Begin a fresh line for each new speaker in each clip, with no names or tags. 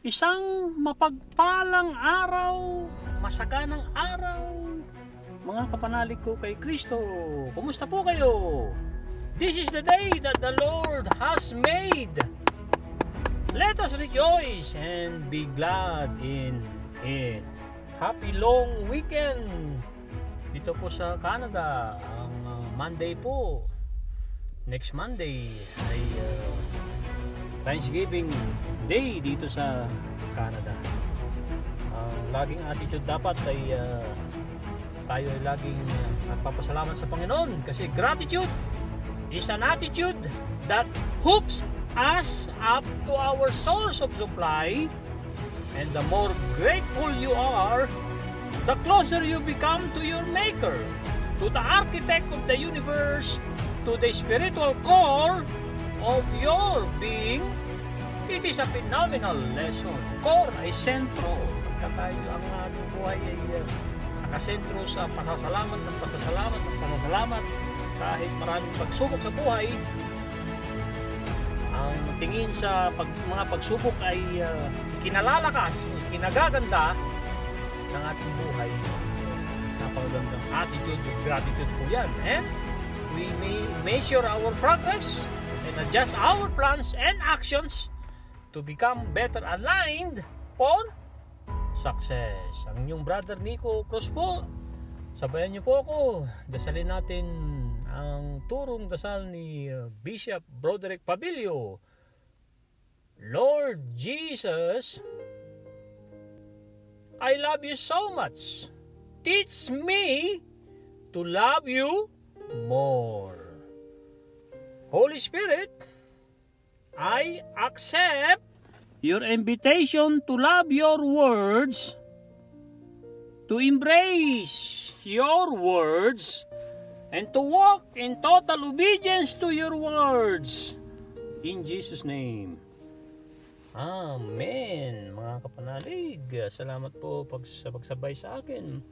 Isang mapagpalang araw, masaganang araw, mga kapanalig ko kay Kristo. Kumusta po kayo? This is the day that the Lord has made. Let us rejoice and be glad in it. Happy long weekend dito po sa Canada. Ang Monday po, next Monday ay Thanksgiving Day dito sa Canada. Laging attitude dapat ay tayo ay laging nagpapasalamat sa Panginoon, kasi gratitude is an attitude that hooks us up to our source of supply, and the more grateful you are, the closer you become to your Maker, to the architect of the universe, to the spiritual core of your being. It is a phenomenal lesson. Core ay sentro. Pagka tayo ang ating buhay ay nakasentro sa pasasalamat ng pasasalamat ng pasasalamat, kahit maraming pagsubok sa buhay, ang tingin sa mga pagsubok ay kinalalakas, kinagaganda ng ating buhay. Napakagandang attitude of gratitude po yan. And we may measure our progress and adjust our plans and actions to become better aligned for success. Ang inyong brother Nico Cruz po. Sabayan niyo po ako. Dasalin natin ang turong dasal ni Bishop Broderick Pabilio. Lord Jesus, I love you so much. Teach me to love you more. Holy Spirit, I accept your invitation to love your words, to embrace your words, and to walk in total obedience to your words. In Jesus' name. Amen. Mga kapanalig, salamat po sa pagsabay sa akin.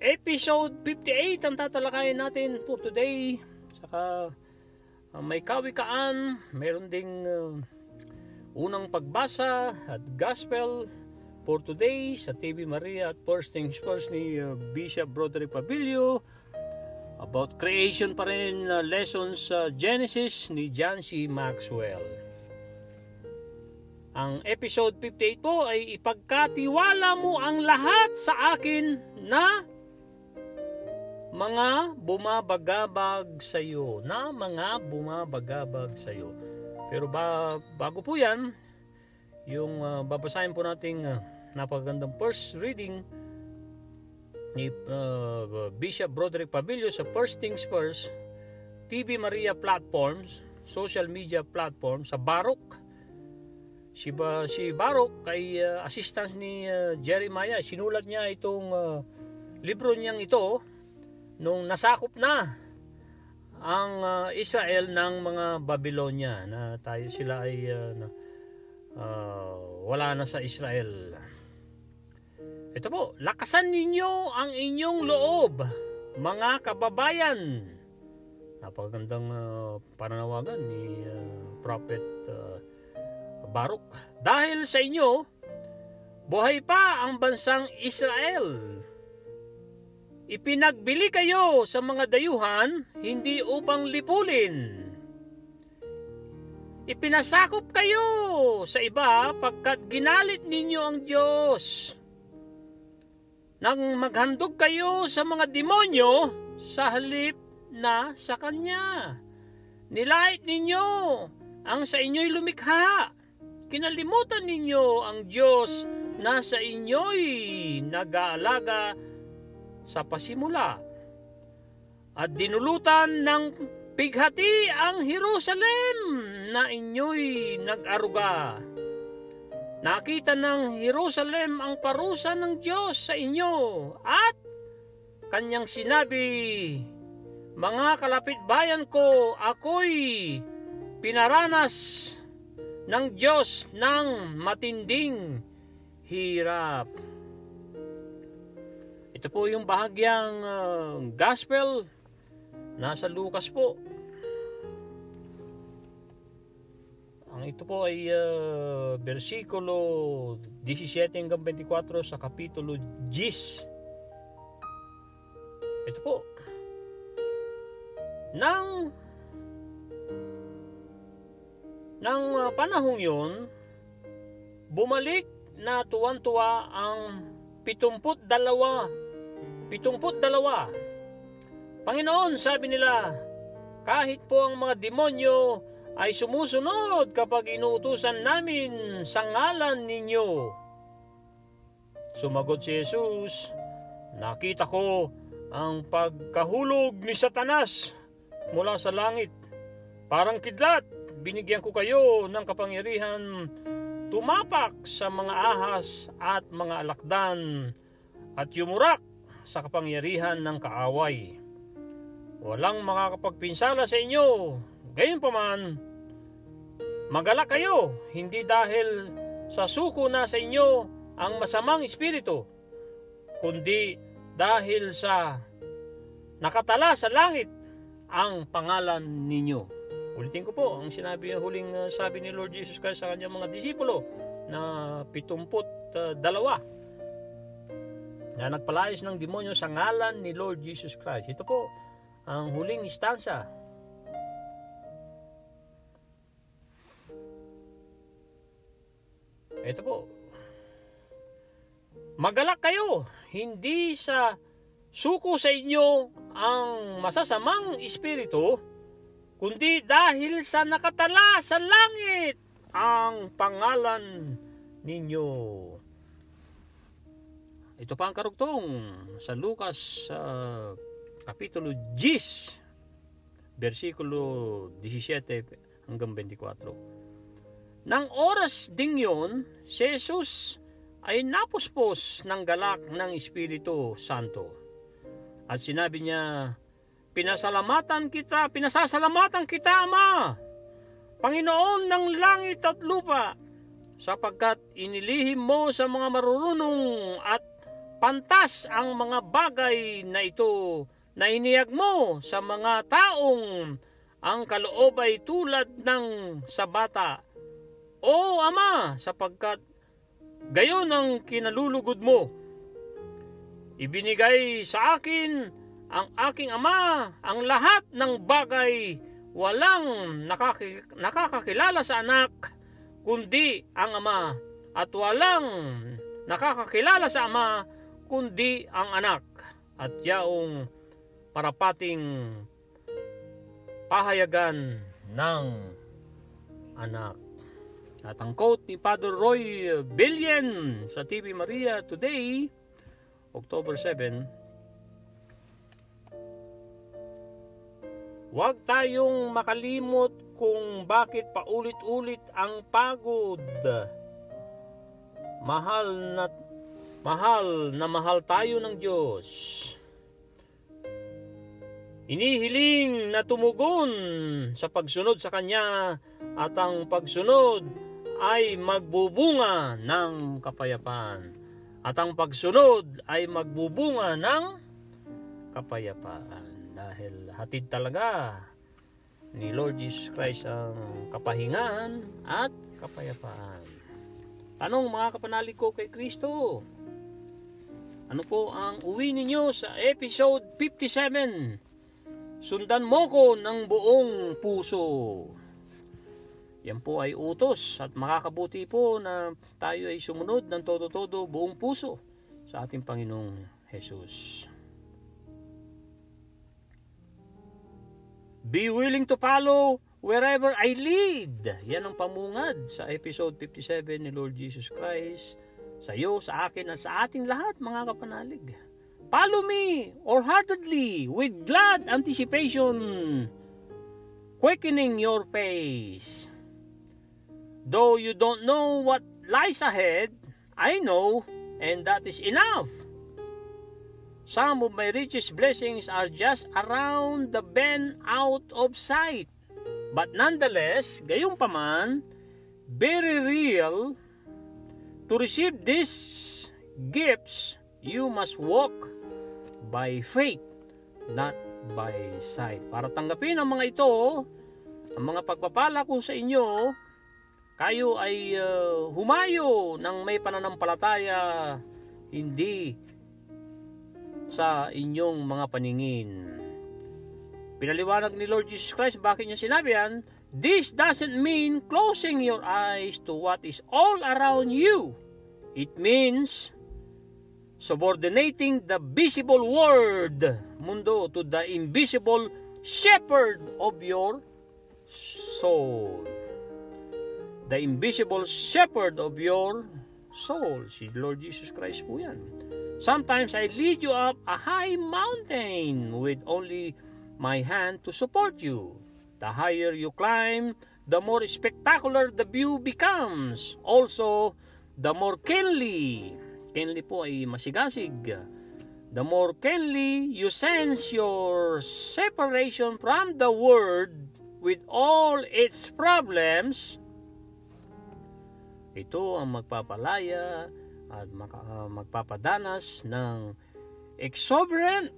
Episode 58 ang tatalakayin natin for today. Saka may kawikaan, meron ding unang pagbasa at gospel for today sa TV Maria at First Things First ni Bishop Broderick Pabilio. About creation pa rin, lessons sa Genesis ni John C. Maxwell. Ang episode 58 po ay ipagkatiwala mo ang lahat sa akin na mga bumabagabag sa iyo, Pero bago po yan, yung babasahin po nating napakagandang first reading ni Bishop Broderick Pabilio sa First Things First TV Maria platforms, social media platforms, sa Baruch. Si Baruch ay assistant ni Jeremiah. Sinulat niya itong libro niyang ito nung nasakop na ang Israel ng mga Babylonia, na sila ay wala na sa Israel. Ito po, lakasan ninyo ang inyong loob, mga kababayan. Napakagandang pananawagan ni Prophet Baruch. Dahil sa inyo, buhay pa ang bansang Israel. Ipinagbili kayo sa mga dayuhan, hindi upang lipulin. Ipinasakop kayo sa iba pagkat ginalit ninyo ang Diyos. Nang maghandog kayo sa mga demonyo sa halip na sa Kanya. Nilait ninyo ang sa inyo'y lumikha. Kinalimutan ninyo ang Diyos na sa inyo'y nag-aalaga sa pasimula, at dinulutan ng pighati ang Jerusalem na inyo'y nag-aruga. Nakita ng Jerusalem ang parusa ng Diyos sa inyo, at Kanyang sinabi, mga kalapitbayan ko, ako'y pinaranas ng Diyos ng matinding hirap. Ito po yung bahagyang gospel nasa Lucas po. Ang ito po ay versikulo 17 hanggang 24 sa kapitulo 10. Ito po. Nang panahong yun, bumalik na tuwan-tuwa ang 72. Panginoon, sabi nila, kahit po ang mga demonyo ay sumusunod kapag inuutusan namin sa ngalan ninyo. Sumagot si Jesus, nakita ko ang pagkahulog ni Satanas mula sa langit. Parang kidlat, binigyan ko kayo ng kapangyarihan tumapak sa mga ahas at mga alakdan at yumurak sa kapangyarihan ng kaaway. Walang makakapagpinsala sa inyo. Gayunpaman, magalak kayo, hindi dahil sa suko na sa inyo ang masamang espiritu, kundi dahil sa nakatala sa langit ang pangalan ninyo. Ulitin ko po ang huling sabi ni Lord Jesus Christ sa kanyang mga disipulo na 72 na nagpalayas ng demonyo sa ngalan ni Lord Jesus Christ. Ito po ang huling istansa. Ito po. Magalak kayo, hindi sa suko sa inyo ang masasamang espiritu, kundi dahil sa nakatala sa langit ang pangalan ninyo. Ito pa ang karugtong sa Lucas kapitulo 10, versikulo 17 hanggang 24. Nang oras ding yun, si Jesus ay napuspos ng galak ng Espiritu Santo. At sinabi niya, Pinasasalamatan kita, Ama, Panginoon ng langit at lupa, sapagkat inilihim mo sa mga marurunong at pantas ang mga bagay na ito na iniyag mo sa mga taong ang kaloob ay tulad ng sa bata. O Ama, sapagkat gayon ang kinalulugod mo. Ibinigay sa akin ang aking Ama ang lahat ng bagay, walang nakakakilala sa anak, kundi ang Ama, at walang nakakakilala sa Ama, kundi ang anak, at yaong parapating pahayagan ng anak. At ang quote ni Father Roy Billion sa TV Maria Today, October 7, huwag tayong makalimot kung bakit paulit-ulit ang pagod. Mahal na mahal tayo ng Diyos. Inihiling na tumugon sa pagsunod sa Kanya, at ang pagsunod ay magbubunga ng kapayapaan. At ang pagsunod ay magbubunga ng kapayapaan. Dahil hatid talaga ni Lord Jesus Christ ang kapahingahan at kapayapaan. Tanong mga kapanalig ko kay Kristo, ano po ang uwi ninyo sa episode 57? Sundan mo ko ng buong puso. Yan po ay utos at makakabuti po na tayo ay sumunod ng todo-todo buong puso sa ating Panginoong Jesus. Be willing to follow wherever I lead. Yan ang pamungad sa episode 57 ni Lord Jesus Christ sa iyo, sa akin, at sa ating lahat mga kapanalig. Follow me wholeheartedly with glad anticipation, quickening your pace. Though you don't know what lies ahead, I know, and that is enough. Some of my richest blessings are just around the bend out of sight. But nonetheless, gayunpaman, very real, to receive these gifts, you must walk by faith, not by sight. Para tanggapin ang mga ito, ang mga pagpapala ko sa inyo, kayo ay humayo ng may pananampalataya, hindi sa inyong mga paningin. Pinaliwanag ni Lord Jesus Christ bakit niya sinabi yan. This doesn't mean closing your eyes to what is all around you. It means subordinating the visible world, mundo, to the invisible shepherd of your soul. The invisible shepherd of your soul. Si Lord Jesus Christ po yan. Sometimes I lead you up a high mountain with only my hand to support you. The higher you climb, the more spectacular the view becomes. Also, the more keenly po ay masigasig. The more keenly you sense your separation from the world with all its problems, ito ang magpapalaya at magpapadanas ng exuberant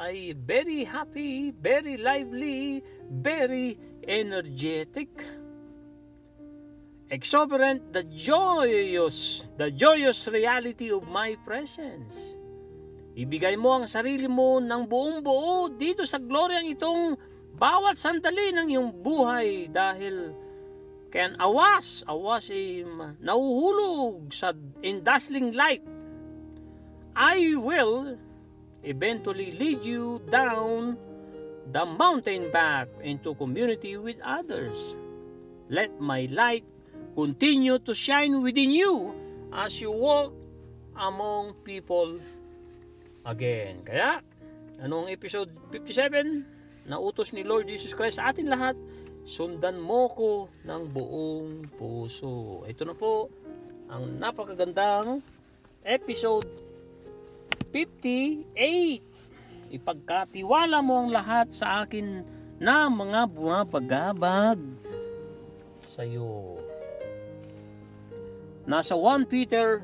ay very happy, very lively, very energetic. Exuberant, the joyous reality of my presence. Ibigay mo ang sarili mo ng buong buo dito sa gloryang itong bawat sandali ng iyong buhay, dahil kaya awas ay nahuhulog in dazzling light. I will eventually lead you down the mountain back into community with others. Let my light continue to shine within you as you walk among people again. Kaya, anong episode 57? Nautos ni Lord Jesus Christ sa atin lahat, sundan mo ko ng buong puso. Ito na po ang napakagandang episode 58. Ipagkatiwala mo ang lahat sa akin na mga bumabagabag sa iyo. Nasa 1 Peter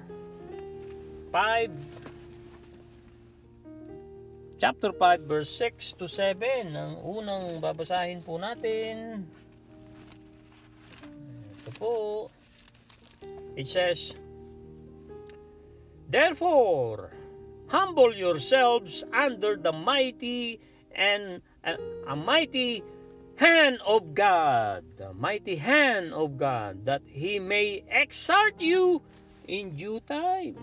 5 chapter 5 verse 6 to 7 ang unang babasahin po natin. Ito po. It says, therefore, humble yourselves under the mighty and a mighty hand of God, the mighty hand of God, that He may exalt you in due time,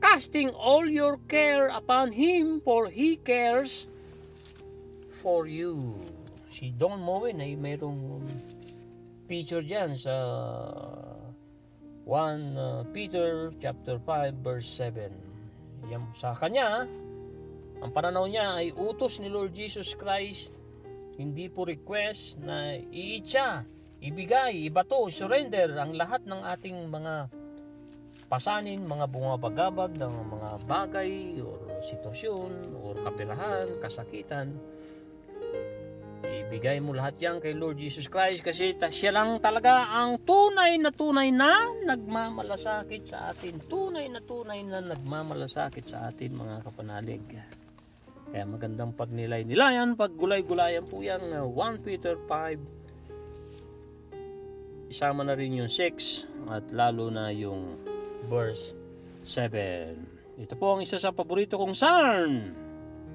casting all your care upon Him, for He cares for you. Si Don Moen ay mayroong picture dyan sa 1 Peter chapter 5 verse 7. Yan, sa kanya, ang pananaw niya ay utos ni Lord Jesus Christ, hindi po request na iitsa, ibigay, ibato, surrender ang lahat ng ating mga pasanin, mga bumabagabag ng mga bagay or sitwasyon or kapirahan, kasakitan. Ibigay mo lahat yan kay Lord Jesus Christ, kasi siya lang talaga ang tunay na nagmamalasakit sa atin. Tunay na nagmamalasakit sa atin, mga kapanalig. Kaya magandang pagnilay-nilayan, paggulay-gulayan po yan. 1 Peter 5. Isama na rin yung 6 at lalo na yung verse 7. Ito po ang isa sa paborito kong psalm.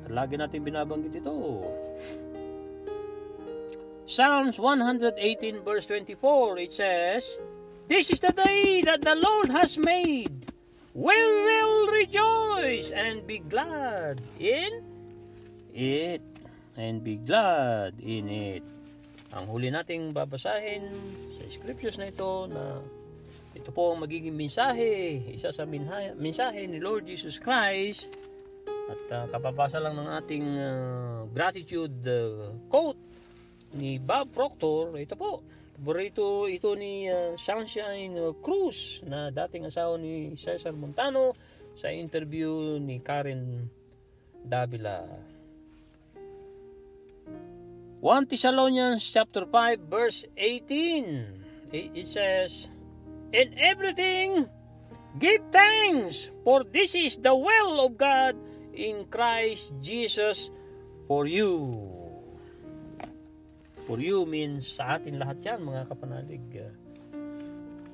Lagi natin binabanggit ito. Psalms 118 verse 24, it says, this is the day that the Lord has made. We will rejoice and be glad in it. And be glad in it. Ang huli nating babasahin sa scriptures na ito, na ito po ang magiging mensahe, isa sa mensahe ni Lord Jesus Christ. At kapabasa lang ng ating gratitude quote ni Bob Proctor. Ito po, paborito ito ni Sunshine Cruz, na dating asawa ni Cesar Montano, sa interview ni Karen Davila. 1 Thessalonians chapter 5 verse 18. It says, in everything give thanks, for this is the will of God in Christ Jesus for you. For you means sa atin lahat yan, mga kapanalig.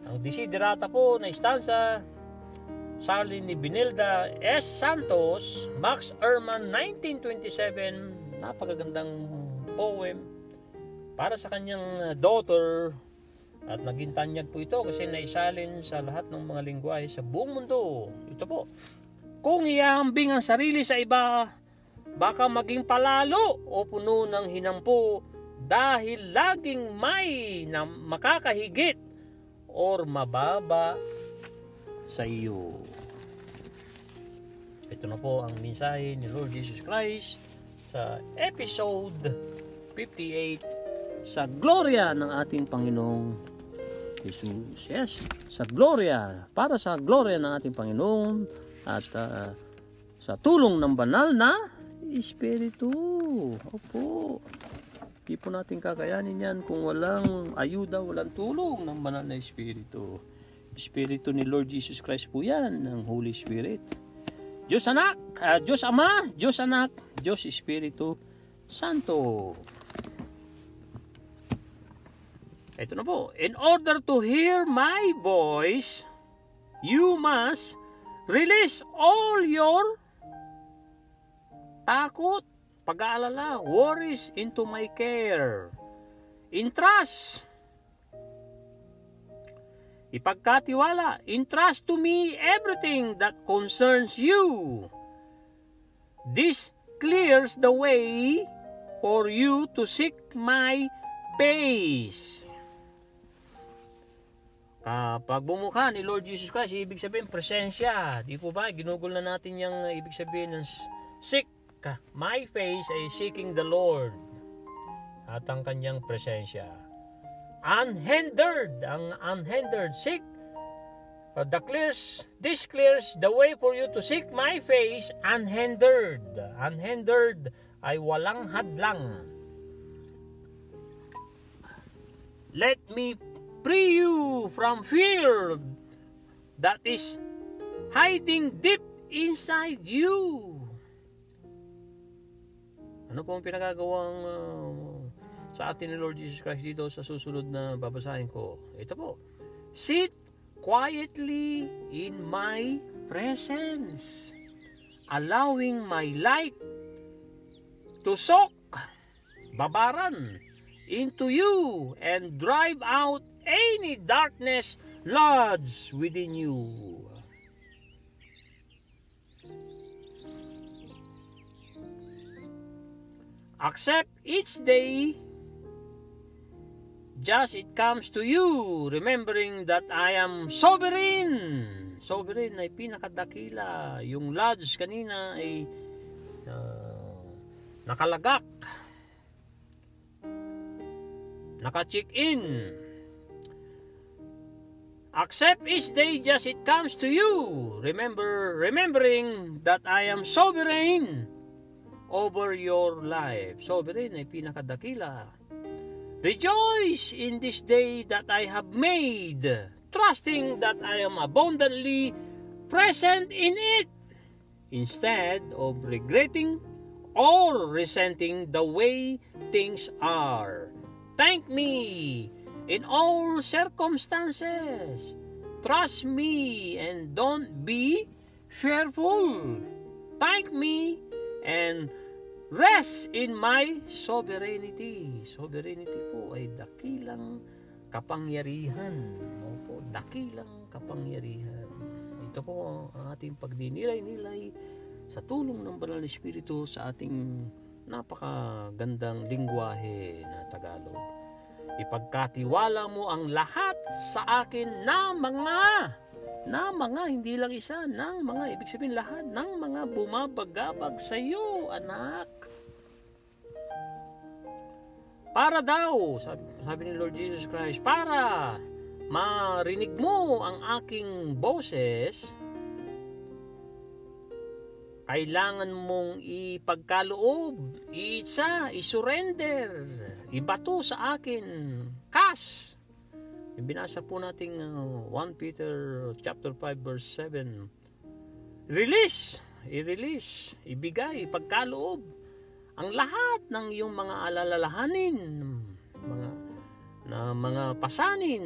Ang desiderata po na istansa, salin ni Binilda S. Santos, Max Ehrman, 1927, napakagandang poem para sa kanyang daughter, at naging tanyag po ito kasi naisalin sa lahat ng mga lingwahe sa buong mundo. Ito po, kung ihahambing ang sarili sa iba, baka maging palalo o puno ng hinampo dahil laging may na makakahigit or mababa sa iyo. Ito na po ang mensahe ni Lord Jesus Christ sa episode 58 sa gloria ng ating Panginoong Jesus. Yes, sa gloria, para sa gloria ng ating Panginoon at sa tulong ng banal na Espiritu. Opo. Di po natin kakayanin yan kung walang ayuda, walang tulong ng banal na Espiritu. Espiritu ni Lord Jesus Christ po yan, ng Holy Spirit. Diyos Anak, Diyos Ama, Diyos Anak, Diyos Espiritu Santo. Ito na po. In order to hear my voice, you must release all your takot, pag-aalala, worries into my care. Entrust. Ipagkatiwala. Entrust to me everything that concerns you. This clears the way for you to seek my face. Kapag bumukha ni Lord Jesus Christ, ibig sabihin presensya. Di po ba? Ginugol na natin yung ibig sabihin ng seek. My face ay seeking the Lord at ang kanyang presensya. Unhindered, ang unhindered, seek. This clears the way for you to seek my face unhindered. Unhindered ay walang hadlang. Let me free you from fear that is hiding deep inside you. Ano po ang pinagagawang sa atin ni Lord Jesus Christ dito sa susunod na babasahin ko? Ito po. Sit quietly in my presence, allowing my light to soak, babaran, into you and drive out any darkness lodged within you. Accept each day just it comes to you, remembering that I am sovereign. Sovereign ay pinakadakila. Yung lodge kanina ay nakalagak, naka-check in. Accept each day just it comes to you, remembering that I am sovereign over your life. Sovereign ay pinakadakila. Rejoice in this day that I have made, trusting that I am abundantly present in it, instead of regretting or resenting the way things are. Thank me in all circumstances. Trust me and don't be fearful. Thank me and rest in my sovereignty. Sovereignty po ay dakilang kapangyarihan. Opo, dakilang kapangyarihan. Ito po ang ating pagdinilay-nilay sa tulong ng Banal na Espiritu sa ating napakagandang lingwahe na Tagalog. Ipagkatiwala mo ang lahat sa akin na mga hindi lang isa, ng mga, ibig sabihin lahat, ng mga bumabagabag sa iyo, anak. Para daw, sabi ni Lord Jesus Christ, para marinig mo ang aking boses, kailangan mong ipagkaloob, isurrender, ibato sa akin, kas. Binasa po natin 1 Peter chapter 5 verse 7. I-release, ibigay, pagkaloob ang lahat ng iyong mga alalahanin mga pasanin.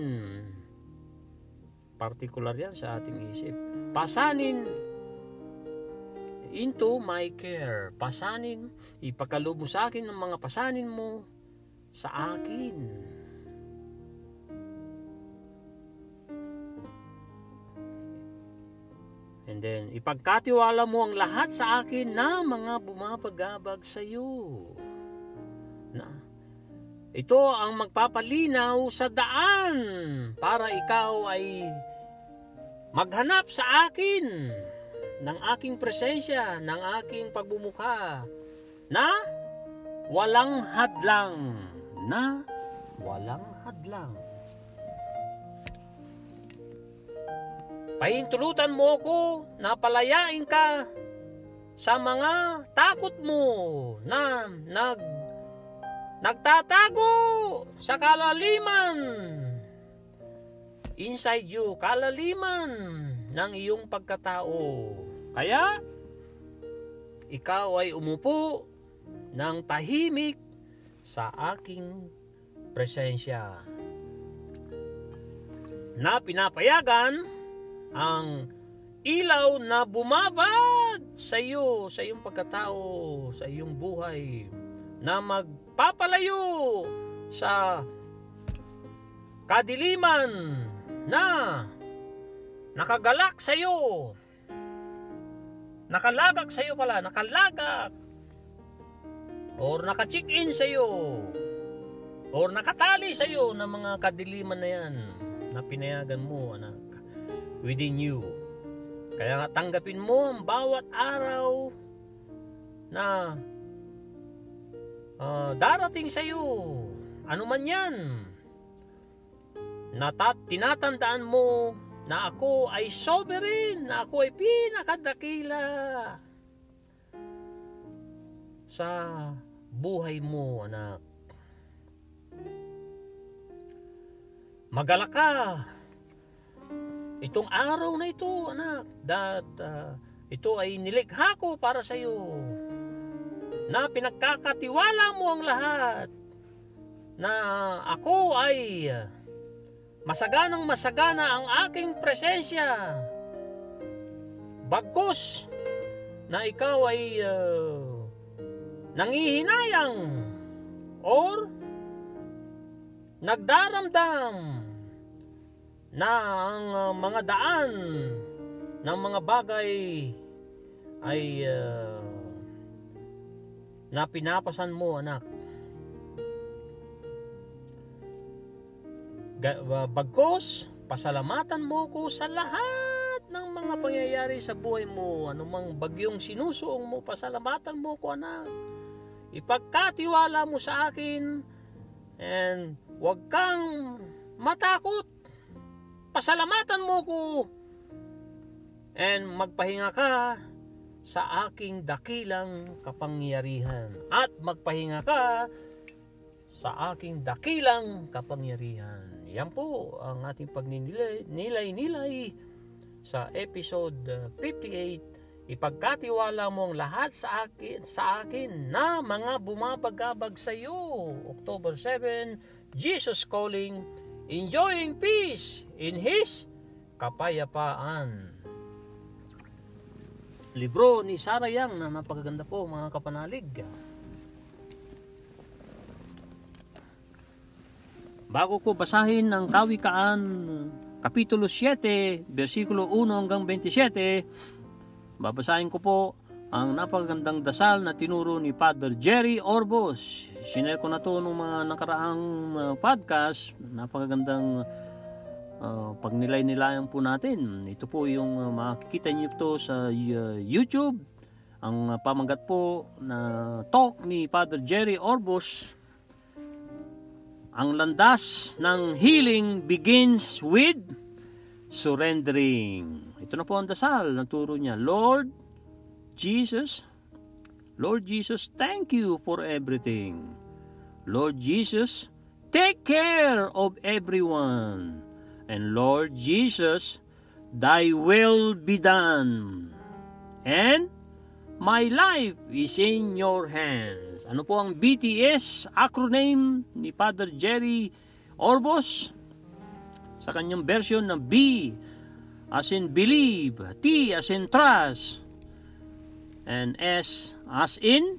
Partikular yan sa ating isip. Pasanin into my care. Pasanin, ipagkaloob mo sa akin ng mga pasanin mo sa akin. And then, ipagkatiwala mo ang lahat sa akin na mga bumabagabag sa iyo. Ito ang magpapalinaw sa daan para ikaw ay maghanap sa akin ng aking presensya, ng aking pagbumukha na walang hadlang. Na walang hadlang. Pahintulutan mo ko na palayain ka sa mga takot mo na nagtatago sa kalaliman. Inside you, kalaliman ng iyong pagkatao. Kaya, ikaw ay umupo ng tahimik sa aking presensya. Na pinapayagan ang ilaw na bumabad sa iyo, sa iyong pagkatao, sa iyong buhay, na magpapalayo sa kadiliman na nakagalak sa iyo. Nakalagak sa iyo pala, nakalagak. Or naka-check-in sa iyo. Or nakatali sa iyo ng mga kadiliman na yan na pinayagan mo, anak, within you. Kaya nga tanggapin mo ang bawat araw na darating sa iyo. Ano man yan. Tinatandaan mo na ako ay sovereign, na ako ay pinakadakila sa buhay mo, anak. Magalak ka. Itong araw na ito, anak, ito ay nilikha ko para sa iyo, na pinagkakatiwala mo ang lahat, na ako ay masaganang masagana ang aking presensya, bagkus na ikaw ay nangihinayang or nagdaramdam na ang mga daan ng mga bagay ay na pinapasan mo, anak. Bagkus, pasalamatan mo ko sa lahat ng mga pangyayari sa buhay mo. Anumang bagyong sinusuong mo, pasalamatan mo ko, anak. Ipagkatiwala mo sa akin and huwag kang matakot. Pasalamatan mo ko and magpahinga ka sa aking dakilang kapangyarihan. At magpahinga ka sa aking dakilang kapangyarihan. Yan po ang ating pagninilay-nilay sa episode 58. Ipagkatiwala mo ang lahat sa akin na mga bumabagabag sa iyo. October 7, Jesus Calling, enjoying peace in His kapayapaan. Libro ni Sarah Young na napakaganda po, mga kapanalig. Bago ko basahin ang Kawikaan Kapitulo 7, versikulo 1 hanggang 27, babasahin ko po ang napakagandang dasal na tinuro ni Father Jerry Orbos. Sinare ko na to nung mga nakaraang podcast. Napakagandang pagnilay-nilayan po natin. Ito po yung makikita nyo to sa YouTube. Ang pamagat po na talk ni Father Jerry Orbos, ang landas ng healing begins with surrendering. Ito na po ang dasal na turo niya. Lord Jesus, thank you for everything. Lord Jesus, take care of everyone. And Lord Jesus, thy will be done. And my life is in your hands. Ano po ang BTS acronym ni Father Jerry Orbos, sa kanyang version na B as in believe, T as in trust, and S as in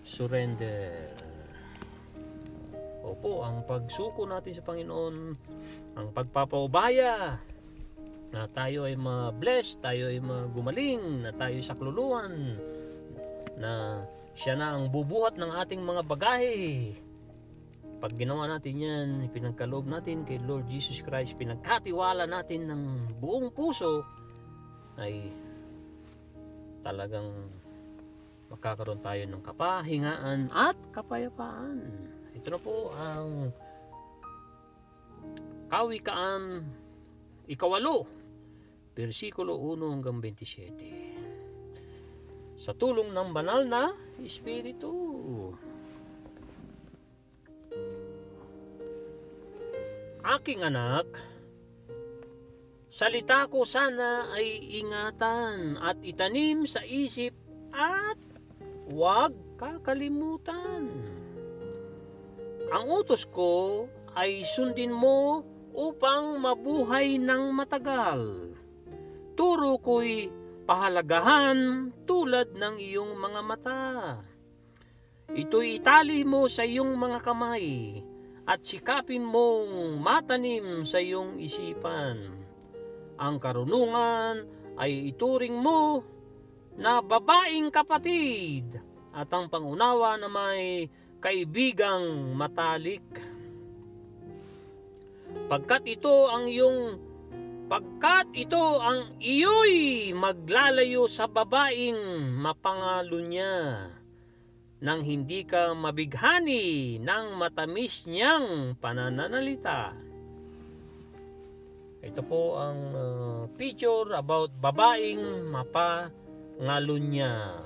surrender. Opo, ang pagsuko natin sa Panginoon, ang pagpapaubaya na tayo ay ma-bless, tayo ay magumaling, na tayo ay sakluluhan, na siya na ang bubuhat ng ating mga bagahe. Pag ginawa natin yan, pinagkaloob natin kay Lord Jesus Christ, pinagkatiwala natin ng buong puso, ay talagang magkakaroon tayo ng kapahingaan at kapayapaan. Ito na po ang Kawikaan 8, versikulo 1 hanggang 27. Sa tulong ng banal na Espiritu. Aking anak, salita ko sana ay ingatan at itanim sa isip at huwag kakalimutan. Ang utos ko ay sundin mo upang mabuhay ng matagal. Turo ko'y pahalagahan tulad ng iyong mga mata. Ito'y itali mo sa iyong mga kamay at sikapin mong matanim sa iyong isipan. Ang karunungan ay ituring mo na babaeng kapatid at ang pangunawa na may kaibigang matalik. Pagkat ito ang iyo'y maglalayo sa babaeng mapangalo niya, nang hindi ka mabighani ng matamis niyang pananalita. Ito po ang picture about babaeng mapangalo niya.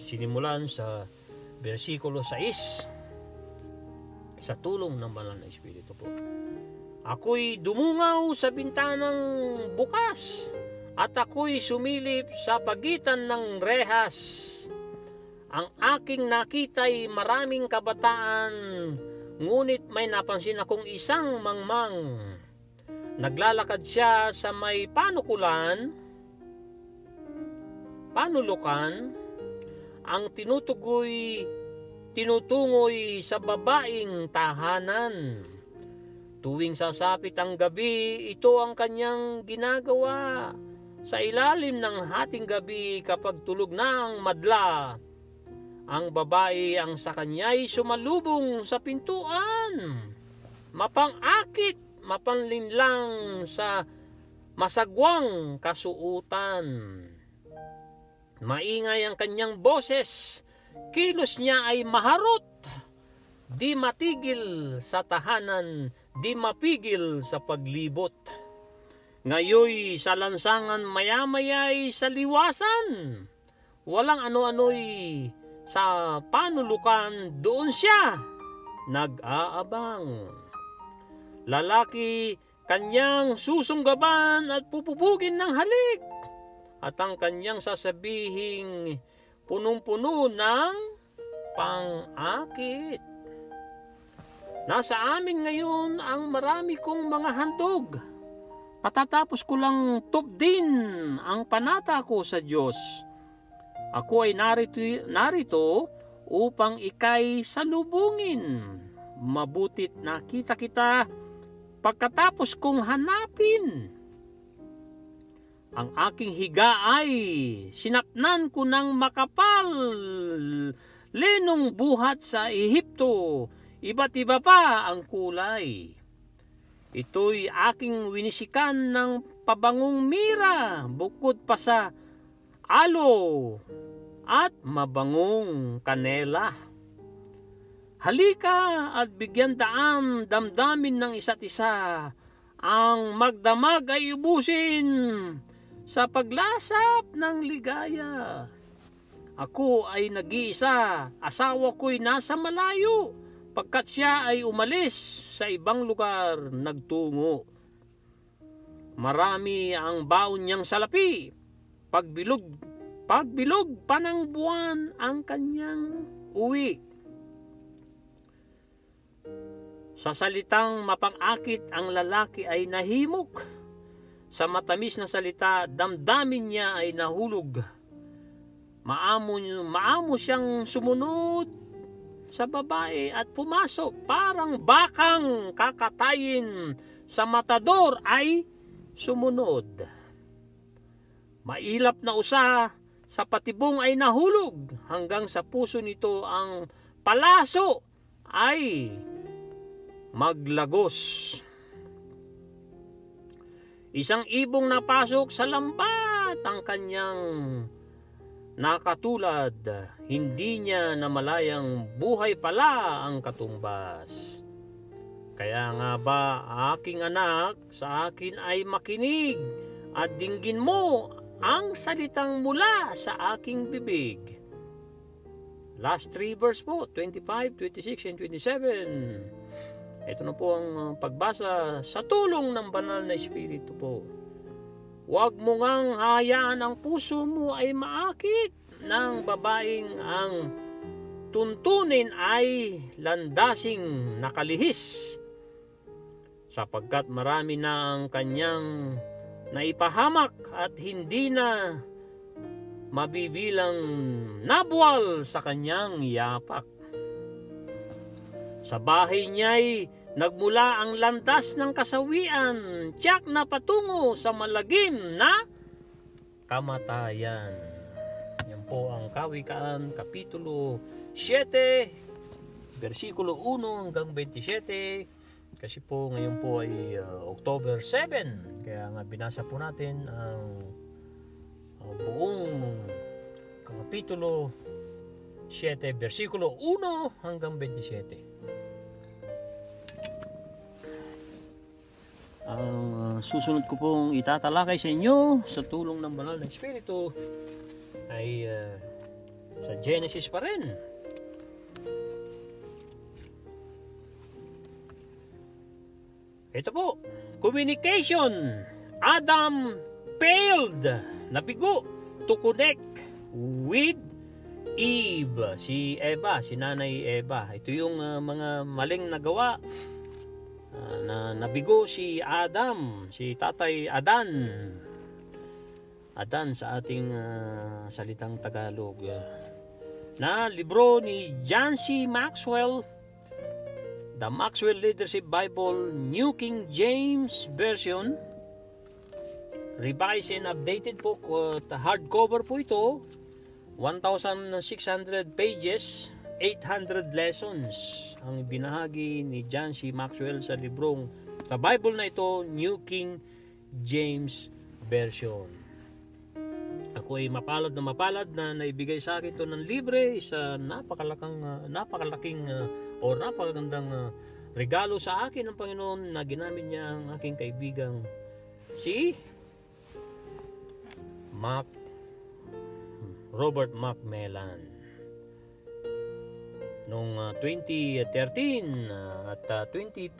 Sinimulan sa versikulo 6, sa tulong ng banal na Espiritu po. Ako'y dumungaw sa bintanang bukas at ako'y sumilip sa pagitan ng rehas. Ang aking nakita'y maraming kabataan, ngunit may napansin akong isang mangmang. Naglalakad siya sa may panulukan. Ang tinutungoy sa babaeng tahanan. Tuwing sasapit ang gabi, ito ang kanyang ginagawa. Sa ilalim ng hating gabi, kapag tulog na ang madla, ang babae ang sa kanya'y sumalubong sa pintuan. Mapangakit, mapanlinlang sa masagwang kasuutan. Maingay ang kanyang boses, kilos niya ay maharot. Di matigil sa tahanan, di mapigil sa paglibot. Ngayoy sa lansangan, maya-maya'y sa liwasan. Walang ano-ano'y sa panulukan, doon siya nag-aabang. Lalaki kanyang susunggaban at pupupugin ng halik, at ang kanyang sasabihing punong-puno ng pang-akit. Nasa amin ngayon ang marami kong mga handog. Patatapos ko lang tupdin ang panata ko sa Diyos. Ako ay narito upang ika'y salubungin. Mabutit nakita kita pagkatapos kong hanapin. Ang aking higa ay sinapnan ko ng makapal. Lenong buhat sa Ehipto, iba't iba pa ang kulay. Ito'y aking winisikan ng pabangong mira, bukod pa sa alo at mabangong kanela. Halika at bigyan daan damdamin ng isa't isa. Ang magdamag ay ubusin sa paglasap ng ligaya. Ako ay nag-iisa, asawa ko'y nasa malayo, pagkat siya ay umalis sa ibang lugar nagtungo. Marami ang baon niyang salapi, pagbilog pa ng buwan ang kanyang uwi. Sa salitang mapang-akit ang lalaki ay nahimok. Sa matamis na salita, damdamin niya ay nahulog. Maamo siyang sumunod sa babae at pumasok. Parang bakang kakatayin sa matador ay sumunod. Mailap na usa sa patibong ay nahulog. Hanggang sa puso nito ang palaso ay maglagos. Isang ibong napasok sa lambat ang kanyang nakatulad. Hindi niya namalayang buhay pala ang katumbas. Kaya nga ba, aking anak, sa akin ay makinig at dinggin mo ang salitang mula sa aking bibig. Last 3 verse po, 25, 26, and 27. Ito na po ang pagbasa sa tulong ng banal na Espiritu po. Huwag mo ngang hayaan ang puso mo ay maakit ng babaeng ang tuntunin ay landasing nakalihis. Sapagkat marami na ang kanyang naipahamak at hindi na mabibilang nabuwal sa kanyang yapak. Sa bahay niya'y nagmula ang landas ng kasawian, tiyak na patungo sa malagim na kamatayan. Yan po ang Kawikaan, Kapitulo 7, versikulo 1 hanggang 27. Kasi po ngayon po ay October 7. Kaya nga binasa po natin ang buong Kapitulo 7, versikulo 1 hanggang 27. Ang susunod ko pong itatalakay sa inyo sa tulong ng banal na Espiritu ay sa Genesis pa rin. Ito po, communication. Adam failed, nabigo, to connect with Eve, si Eva, si Nanay Eva. Ito yung mga maling nagawa na nabigo si Adam, si Tatay Adan. Adan sa ating salitang Tagalog. Na libro ni John C. Maxwell, The Maxwell Leadership Bible, New King James Version, revised and updated po, hardcover po ito, 1,600 pages, 800 lessons ang binahagi ni John C. Maxwell sa librong, sa Bible na ito, New King James Version. Ako ay mapalad na naibigay sa akin ito ng libre sa napakalaking o napakagandang regalo sa akin ng Panginoon na ginamit niya ang aking kaibigang si Robert Macmillan. Noong 2013 at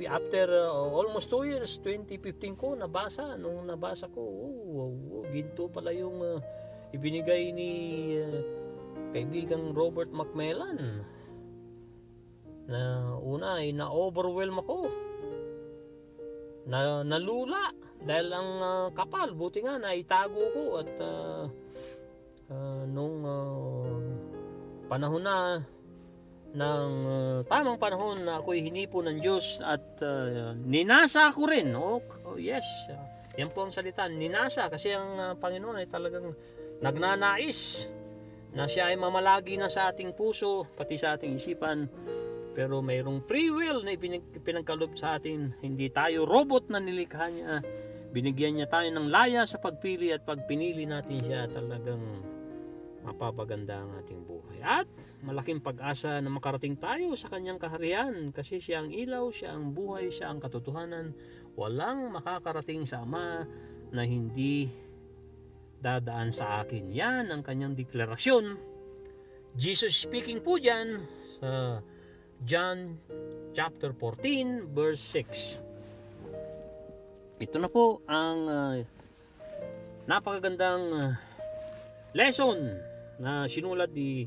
after almost 2 years, 2015 ko nabasa. Nung nabasa ko, ginto pala yung ibinigay ni kaibigang Robert Macmillan. Na una ay na-overwhelm ako. Nalula dahil ang kapal, buti nga naitago ko at nung panahon na ng tamang panahon na ako'y hinipo ng Diyos at ninasa ko rin. Oh yes, yan po ang salita, ninasa, kasi ang Panginoon ay talagang nagnanais na siya ay mamalagi na sa ating puso pati sa ating isipan. Pero mayroong free will na pinagkaloob sa atin. Hindi tayo robot na nilikha niya. Binigyan niya tayo ng laya sa pagpili, at pag pinili natin siya, talagang mapapaganda ang ating buhay. At malaking pag-asa na makarating tayo sa kanyang kaharian, kasi siya ang ilaw, siya ang buhay, siya ang katotohanan. Walang makakarating sa Ama na hindi dadaan sa akin. Yan ang kanyang deklarasyon. Jesus speaking po dyan sa John chapter 14 verse 6. Ito na po ang napakagandang lesson na sinulat ni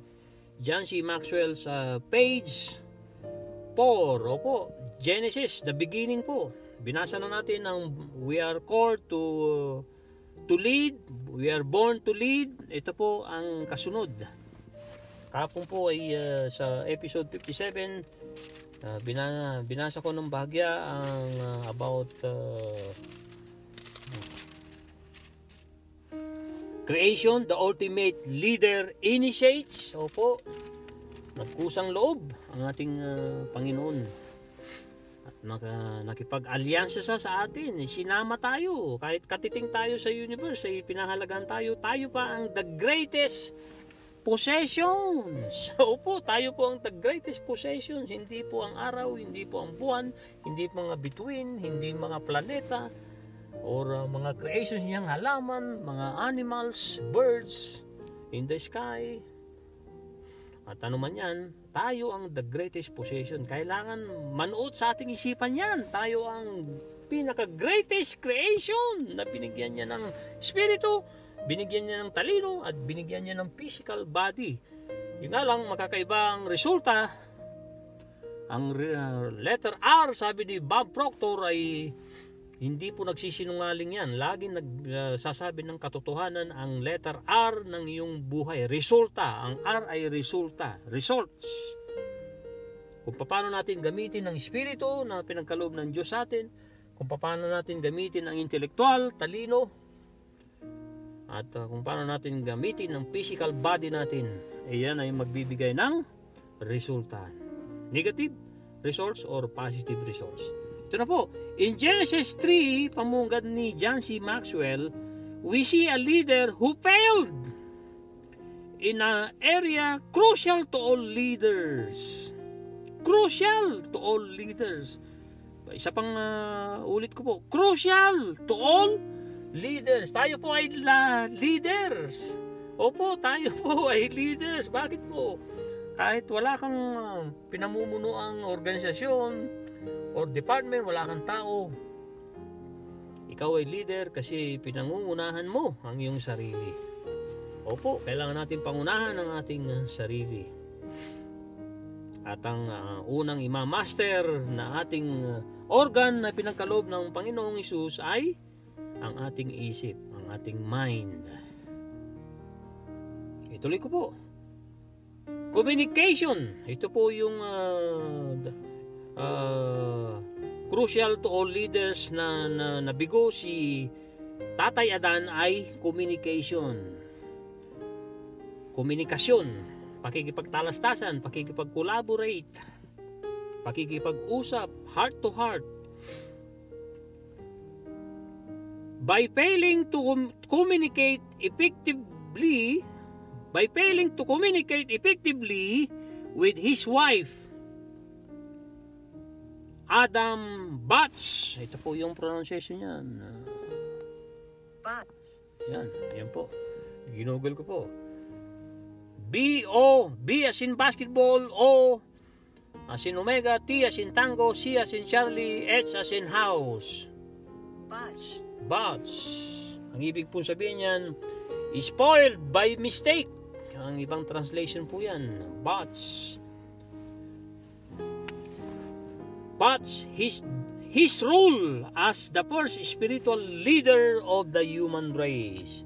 John C. Maxwell sa page 4. Opo, Genesis, the beginning po. Binasa na natin ang we are called to lead, we are born to lead. Ito po ang kasunod. Kapon po ay sa episode 57, binasa ko ng bahagya ang about creation, the ultimate leader initiates. Opo, nagkusang loob ang ating Panginoon. At nakipag-alyansa sa atin. Sinama tayo. Kahit katiting tayo sa universe, ay pinahalagan tayo. Tayo pa ang the greatest possessions. Opo, tayo po ang the greatest possessions. Hindi po ang araw, hindi po ang buwan, hindi mga bituin, hindi mga planeta, or mga creations niyang halaman, mga animals, birds in the sky. At ano man yan, tayo ang the greatest possession. Kailangan manuot sa ating isipan yan. Tayo ang pinaka-greatest creation na binigyan niya ng spirito, binigyan niya ng talino, at binigyan niya ng physical body. Yun nga lang, makakaiba ang resulta. Ang letter R, sabi ni Bob Proctor, ay hindi po nagsisinungaling yan. Laging nagsasabi ng katotohanan ang letter R ng iyong buhay. Resulta. Ang R ay resulta. Results. Kung paano natin gamitin ang espiritu na pinagkaloob ng Diyos sa atin, kung paano natin gamitin ang intelektual, talino, at kung paano natin gamitin ang physical body natin, yan ay magbibigay ng resulta. Negative results or positive results. Ito na po. In Genesis 3, pamungad ni John C. Maxwell, we see a leader who failed in an area crucial to all leaders. Crucial to all leaders. Isa pang ulit ko po. Crucial to all leaders. Tayo po ay leaders. Opo, tayo po ay leaders. Bakit po? Kahit wala kang pinamumunuang organisasyon or department, wala kang tao, ikaw ay leader kasi pinangungunahan mo ang iyong sarili. Opo, kailangan natin pangunahan ang ating sarili. At ang unang imamaster na ating organ na pinagkaloob ng Panginoong Hesus ay ang ating isip, ang ating mind. Ituloy ko po. Communication. Ito po yung crucial to all leaders na nabigo si Tatay Adan ay communication. Komunikasyon, pakikipagtalastasan, pakikipag-collaborate, pakikipag-usap, heart to heart. By failing to communicate effectively with his wife, Adam Batch. Ito po yung pronunciation niyan.
Batch.
Yan po. Ginugol ko po. B-O, B as in basketball, O as in Omega, T as in Tango, C as in Charlie, H as in house.
Batch.
Batch. Ang ibig po sabihin niyan, spoiled by mistake. Ang ibang translation po yan. Batch. But his role as the first spiritual leader of the human race.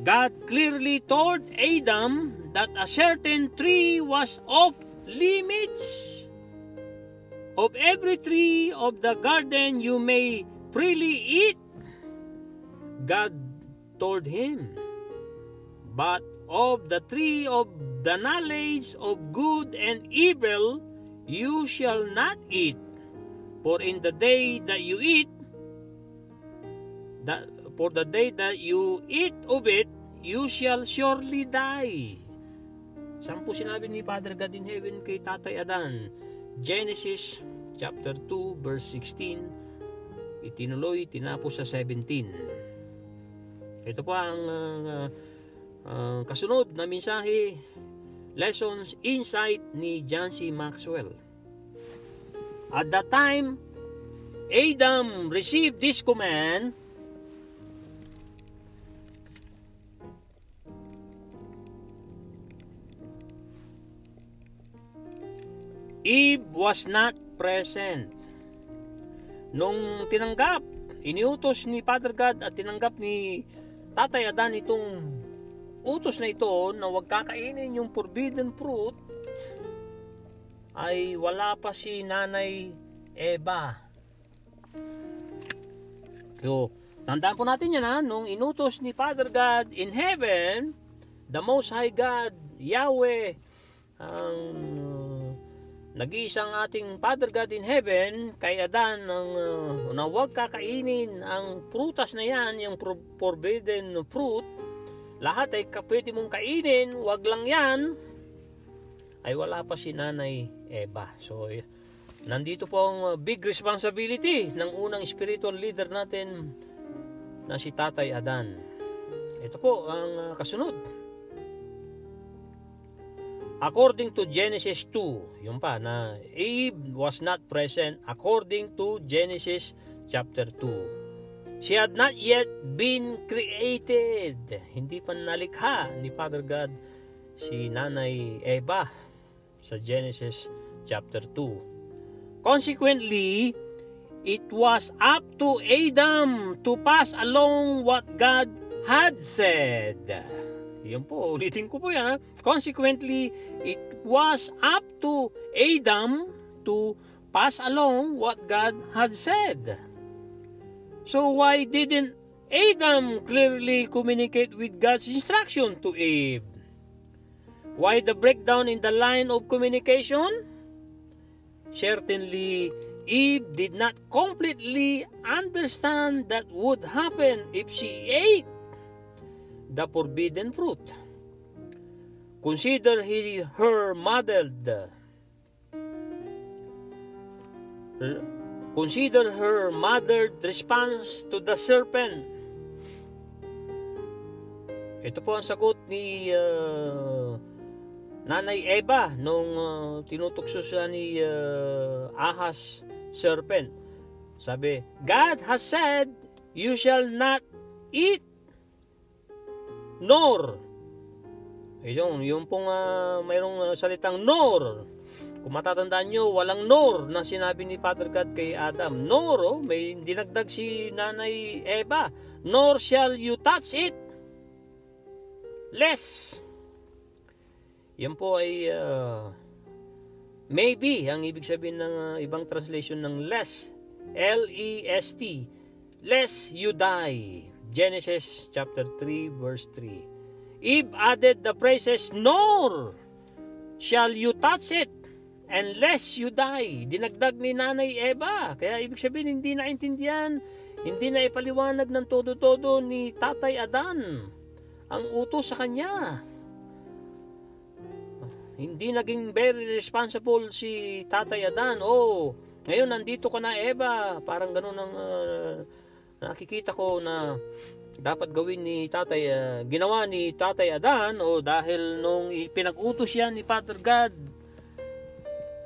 God clearly told Adam that a certain tree was off limits. Of every tree of the garden you may freely eat, God told him. But of the tree of the knowledge of good and evil you shall not eat, for in the day that you eat, for the day that you eat of it, you shall surely die. Saan po sinabi ni Father God in heaven kay Tatay Adan? Genesis chapter 2 verse 16, itinuloy tinapos sa 17. Ito po ang kasunod na mensahe, lessons, insight ni John C. Maxwell. At that time, Adam received this command, Eve was not present. Nung iniutos ni Father God at tinanggap ni Tatay Adan itong utos na ito na huwag kakainin yung forbidden fruit, ay wala pa si Nanay Eva. So, tandaan po natin yan nung inutos ni Father God in heaven, the Most High God, Yahweh, ang nag-iisang ating Father God in heaven, kay Adan na huwag kakainin ang prutas na yan, yung forbidden fruit, lahat ay pwede mong kainin, wag lang yan, ay wala pa si Nanay Eva. So, nandito po ang big responsibility ng unang spiritual leader natin na si Tatay Adan. Ito po ang kasunod. According to Genesis 2, yun pa na Eve was not present according to Genesis chapter 2. She had not yet been created. Hindi pa nalikha ni Father God si Nanay Eva sa Genesis chapter 2. Consequently, it was up to Adam to pass along what God had said. Yun po, ulitin ko po yan. Consequently, it was up to Adam to pass along what God had said. So why didn't Adam clearly communicate with God's instruction to Eve? Why the breakdown in the line of communication? Certainly, Eve did not completely understand that would happen if she ate the forbidden fruit. Consider her mother's response to the serpent. Ito po ang sagot ni Nanay Eva nung tinutukso siya ni Ahas serpent. Sabi, God has said, you shall not eat nor. Yung pong mayroong salitang nor. Kung matatandaan nyo, walang nor na sinabi ni Father God kay Adam. Nor, may dinagdag si Nanay Eva. Nor shall you touch it. Lest. Yan po ay maybe, ang ibig sabihin ng ibang translation ng lest. L-E-S-T. Lest you die. Genesis chapter 3 verse 3. Eve added the phrases, nor shall you touch it unless you die. Dinagdag ni Nanay Eva. Kaya ibig sabihin, hindi naintindihan, hindi na ipaliwanag ng todo-todo ni Tatay Adan ang utos sa kanya. Hindi naging very responsible si Tatay Adan. Ngayon nandito ka na, Eva. Parang ganun ang nakikita ko na dapat gawin ni Tatay, ginawa ni Tatay Adan, dahil nung pinag-utos yan ni Father God,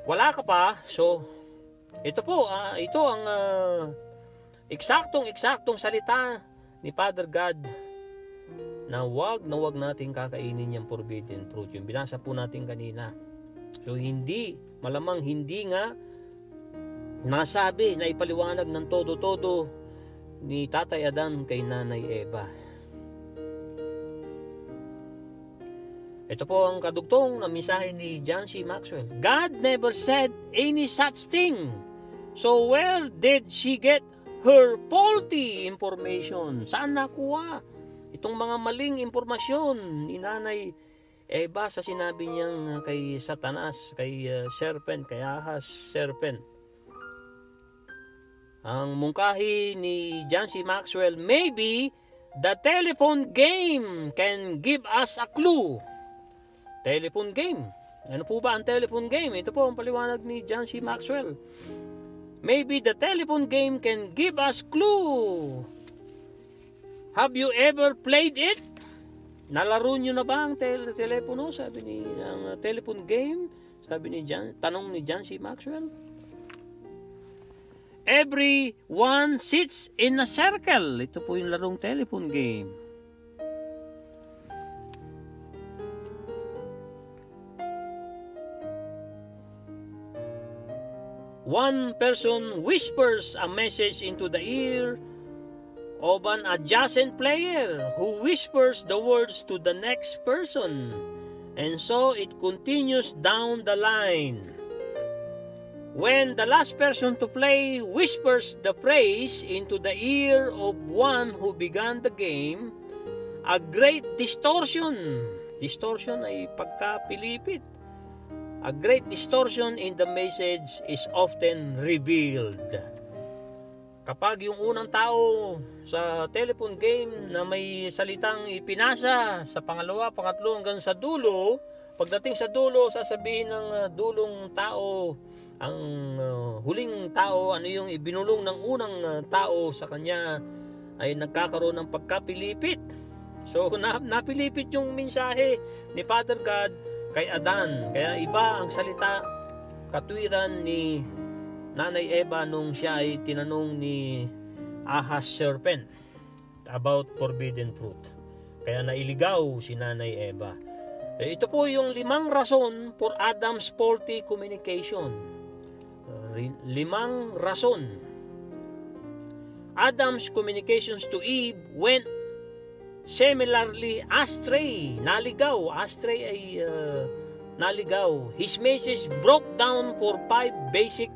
wala ka pa. So, ito po, ito ang eksaktong salita ni Father God na wag nating kakainin yung forbidden fruit. Yung binasa po natin kanina. So, malamang hindi nga nasabi na ipaliwanag ng todo-todo ni Tatay Adan kay Nanay Eva. Ito po ang kadugtong na mensahe ni John C. Maxwell. God never said any such thing. So where did she get her faulty information? Saan nakuha itong mga maling impormasyon ni Nanay Eva sa sinabi niyang kay Satanas, kay serpent, kay Ahas serpent? Ang mungkahi ni John C. Maxwell, maybe the telephone game can give us a clue. Telephone game. Ano po ba ang telephone game? Ito po ang paliwanag ni John C. Maxwell. Maybe the telephone game can give us clue. Have you ever played it? Nalaro nyo na ba ang telepono? Sabi ni ang telephone game. Sabi ni tanong ni John C. Maxwell. Everyone sits in a circle. Ito po yung larong telephone game. one person whispers a message into the ear of an adjacent player who whispers the words to the next person. And so it continues down the line. When the last person to play whispers the praise into the ear of one who began the game, a great distortion ay pagkapilipit. A great distortion in the message is often revealed. Kapag yung unang tao sa telephone game na may salitang ipinasa sa pangalawa, pangatlo hanggang sa dulo, pagdating sa dulo, sasabihin ng dulong tao, ang huling tao, ano yung ibinulong ng unang tao sa kanya, ay nagkakaroon ng pagkapilipit. So napilipit yung mensahe ni Father God kay Adan. Kaya iba ang salita, katwiran ni Nanay Eva nung siya ay tinanong ni Ahas serpent about forbidden fruit. Kaya nailigaw si Nanay Eva. Ito po yung 5 rason for Adam's faulty communication. 5 rason. Adam's communications to Eve went similarly astray. Naligaw. Astray ay naligaw. His message broke down for 5 basic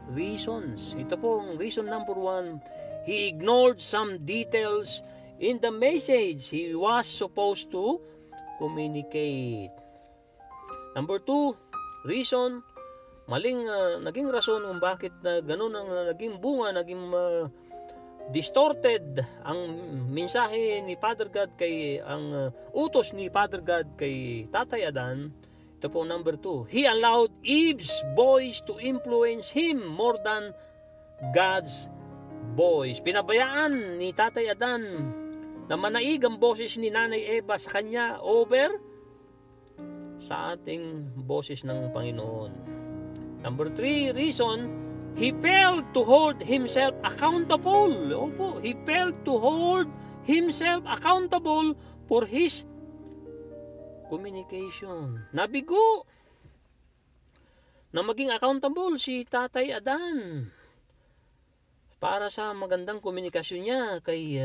reasons. Ito pong reason number 1. He ignored some details in the message he was supposed to communicate. Number 2, reason, naging rason kung bakit ganun ang naging bunga, naging distorted ang mensahe ni Father God ang utos ni Father God kay Tatay Adan. Ito po number 2. He allowed Eve's voice to influence him more than God's voice. Pinabayaan ni Tatay Adan na manaig ang boses ni Nanay Eva sa kanya over sa ating boses ng Panginoon. Number 3 reason, he failed to hold himself accountable. Opo, he failed to hold himself accountable for his communication. Nabigo na maging accountable si Tatay Adan para sa magandang komunikasyon niya kay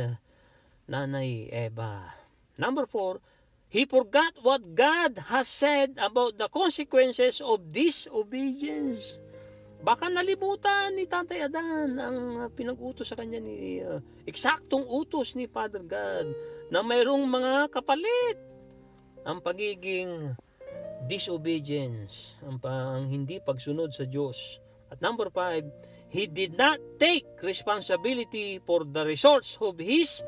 Nanay Eva. Number 4, he forgot what God has said about the consequences of disobedience. Baka nalimutan ni Tatay Adan ang pinag-utos sa kanya ni eksaktong utos ni Father God na mayroong mga kapalit ang pagiging disobedience, ang hindi pagsunod sa Diyos. At number 5, he did not take responsibility for the results of his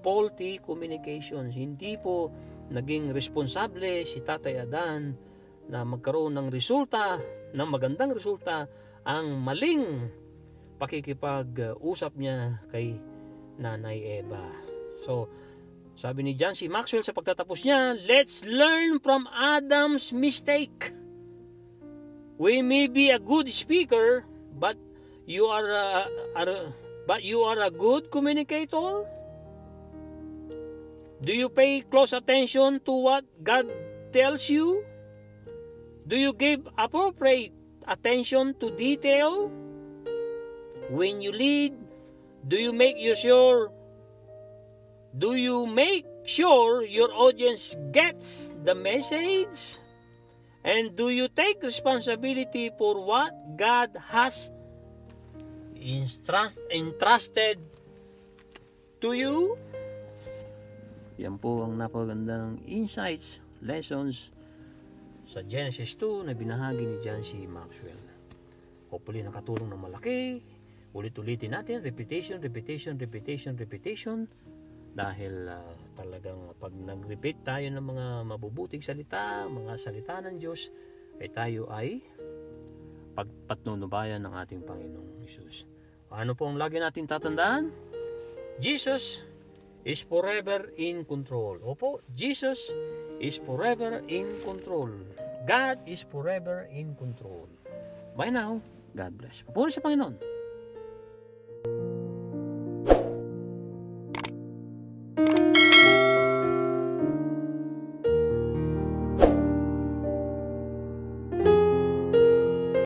faulty communications. Hindi po naging responsable si Tatay Adan na magkaroon ng resulta, ng magandang resulta, ang maling pakikipag-usap niya kay Nanay Eva. So, sabi ni John C. Maxwell sa pagtatapos niya, let's learn from Adam's mistake. We may be a good speaker, but you are a good communicator. Do you pay close attention to what God tells you? Do you give appropriate attention to detail? When you lead, do you make sure your audience gets the message? And do you take responsibility for what God has entrusted to you? Yan po ang napagandang insights, lessons sa Genesis 2 na binahagi ni John C. Maxwell. Hopefully nakatulong na malaki. Ulit-ulitin natin, repetition. Dahil talagang pag nag-repeat tayo ng mga mabubuting salita, mga salita ng Diyos, ay tayo ay pagpatnunubayan ng ating Panginoong Hesus. Ano po ang lagi natin tatandaan? Jesus is forever in control. Opo, Jesus is forever in control. God is forever in control. Bye now. God bless. Papuri sa Panginoon.